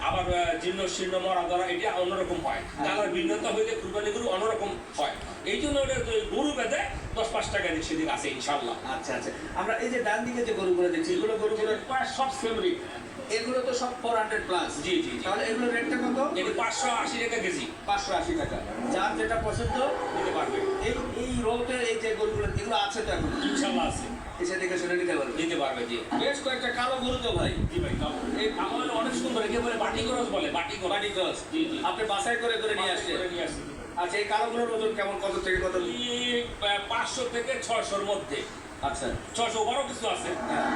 আবার জীর্ণ শীর্ণ মরা ধরা এটা অন্যরকম হয়, কালার ভিন্নতা হইলে কুরবানি গরু অন্যরকম হয়। এই জন্য ওটা গরু বেঁধে 10-5 টাকা দিক সেদিক আছে ইনশাল্লাহ। আচ্ছা আচ্ছা, আমরা এই যে ডান দিকে যে গরুগুলো দেখছি এগুলো গরুগুলোর প্রায় সব সেম রেট। এগুলো তো সব 400 প্লাস। জি জি জি। তাহলে এগুলোর রেটটা কত? এটা 580 টাকা কেজি। 580 টাকা। যার যেটা পছন্দ নিতে পারবে। এই রোটের এই যে গরুগুলো এগুলো আছে তো এখন ইনশাল্লাহ আছে, এসে দেখে শুনে নিতে পারবে। নিতে পারবে জি। বেশ কয়েকটা কালো গরু তো ভাই। জি ভাই, এই কামাল অনেক সুন্দর, একে বলে বাটি গরজ বলে, বাটি গরজ। বাটি গজ। জি জি। আপনি বাছাই করে করে নিয়ে আসছেন। করে নিয়ে আসছি। আচ্ছা, এই কালোগুলোর ওজন কেমন, কত থেকে কত? এই 500 থেকে 600 এর মধ্যে। আচ্ছা 600 বড় কিছু আছে, হ্যাঁ।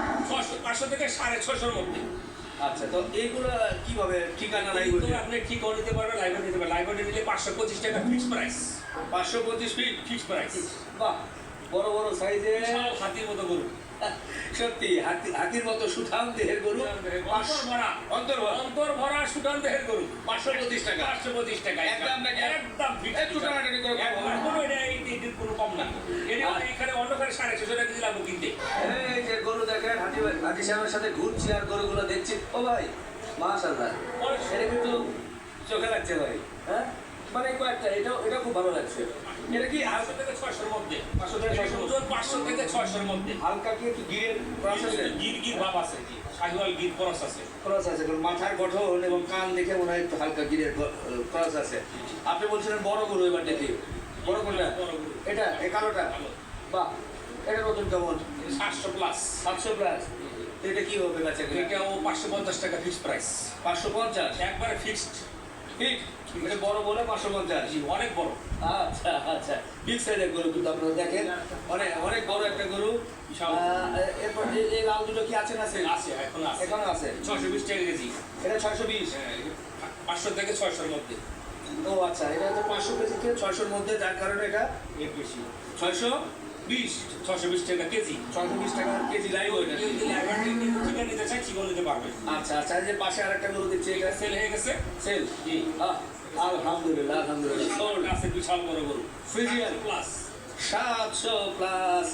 500 থেকে 650 এর মধ্যে। আচ্ছা, তো এইগুলো কিভাবে ঠিকানা নাই তো আপনি ঠিক করে নিতে পারবেন, লাইভে নিতে পারবেন। লাইভে নিলে 525 টাকা ফিক্স প্রাইস। 525 ফিট। Fix price. বাহ, বড় বড় সাইজে বিশাল হাতির মতো গরু। সত্যি হাতির মতো সুঠাম দেহের গরু। অন্তর ভরা, অন্তর ভরা সুঠাম দেহের গরু। 525 টাকা। 525 টাকা একদম নাকি? একদম ফিক্স। একটু টানাটানি করে কম হয়। কোনো এটার কোনো কম না। এটা এখানে অন্যখানে 650 টাকা দিলাম কিনতে। এই যে গরু দেখেন, হাজি সাহেবের সাথে ঘুরছি আর গরুগুলো দেখছি। ও ভাই, মাশাআল্লাহ, এটা কিন্তু চোখে লাগছে ভাই। হ্যাঁ, মানে কয়েকটা এটা খুব ভালো লাগছে। এটা কি 500 থেকে 600 এর মধ্যে। 500 থেকে 600 ওজন 500 থেকে 600 এর মধ্যে। হালকা কি একটু গিরের ক্রস আছে? গির ভাব আছে জি। শাহিওয়াল গির ক্রস আছে। ক্রস আছে, কারণ মাথার গঠন এবং কান দেখে মনে হয় একটু হালকা গিরের ক্রস আছে। আপনি বলছিলেন বড় গরু, এবার দেখি বড় কোনটা? বড় গরু। এটা এই কালোটা? ভালো। বাহ, এটার ওজন কেমন? 700 প্লাস। 700 প্লাস। এটা কি হবে বেচা কিনা? এটাও 550 টাকা ফিক্স প্রাইস। 550 একবারে ফিক্সড। ঠিক। এটা বড় বলে 550। জি, অনেক বড়। আচ্ছা আচ্ছা, বিগ সাইজের গরু কিন্তু আপনারা দেখেন, অনেক অনেক বড় একটা গরু। বিশাল। এরপর এই লাল দুটো কি আছে না? আছে, এখন আছে। এখনো আছে। 620 টাকা কেজি। এটা 620। হ্যাঁ, 500 থেকে 600 এর মধ্যে। ও আচ্ছা, এটা তো 500 কেজি থেকে 600 এর মধ্যে, যার কারণে এটা এর বেশি। 620 620 টাকা কেজি। 620 টাকা কেজি লাইভ ওয়েট। কেউ যদি লাইভার চিকেন নিতে চায়, চিকেন নিতে পারবে। আচ্ছা আচ্ছা, এই যে পাশে আরেকটা গরু দেখছি, এটা এটা সেল হয়ে গেছে। সেল। জি। আলহামদুলিল্লাহ আলহামদুলিল্লাহ। সোল্ড আছে, বিশাল বড় গরু। Friesian plus. 700 প্লাস।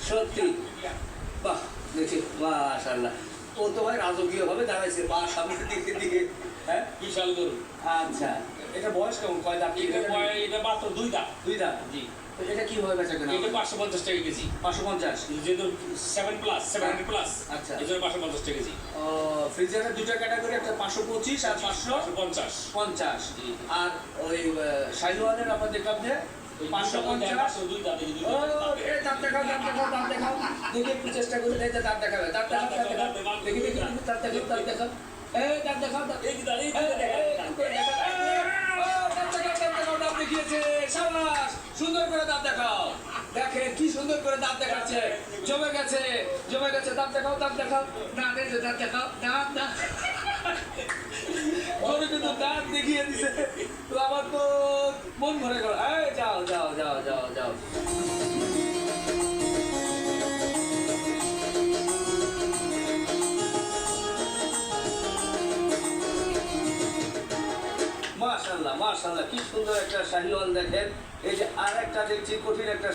সত্যি বাহ, দেখি মাশাআল্লাহ, ও তো ভাই রাজকীয় ভাবে দাঁড়াইছে বা সামনের দিকে। হ্যাঁ, বিশাল গরু। আচ্ছা, এটা বয়স কেমন, কয় দাঁত? এটা মাত্র 2 দাঁত। 2 দাঁত। জি। তো এটা কি হবে বেচা কেনা? এটা 550 টাকা কেজি। 550। যেহেতু 7 প্লাস, 700 প্লাস। আচ্ছা। এই জন্য 550 টাকা কেজি। ফ্রিজারের দুটো ক্যাটাগরি, একটা 525 আর 550। 550। জি। আর ওই শাহিওয়ালের আপনার দেখলাম যে 550। 2 দাঁত, এই যে ও, 2 দাঁত। এই দাঁত দেখাও, দাঁত দেখাও, দাঁত দেখাও। দেখি একটু চেষ্টা করে, এই যে দাঁত দেখাবে, দাঁত দেখাও, দাঁত দেখাও। দেখি দেখি দেখি, দাঁত দেখাও, দাঁত দেখাও। এই দাঁত দেখাও, দাঁত এই যে দাঁত, এই যে দাঁত। দাঁত দেখিয়েছে। শাবাশ, সুন্দর করে দাঁত দেখাও। দেখেন কি সুন্দর করে দাঁত দেখাচ্ছে। জমে গেছে, জমে গেছে। দাঁত দেখাও, দাঁত দেখাও। দাঁত, এই যে দাঁত দেখাও, দাঁত দাঁত। গরু কিন্তু দাঁত দেখিয়ে দিছে। তো আমার তো মন ভরে গেল। এই যাও যাও যাও যাও যাও। মাশাআল্লাহ মাশাআল্লাহ, কি সুন্দর একটা শাহিওয়াল দেখেন। এই যে আর একটা দেখছি কঠিন একটা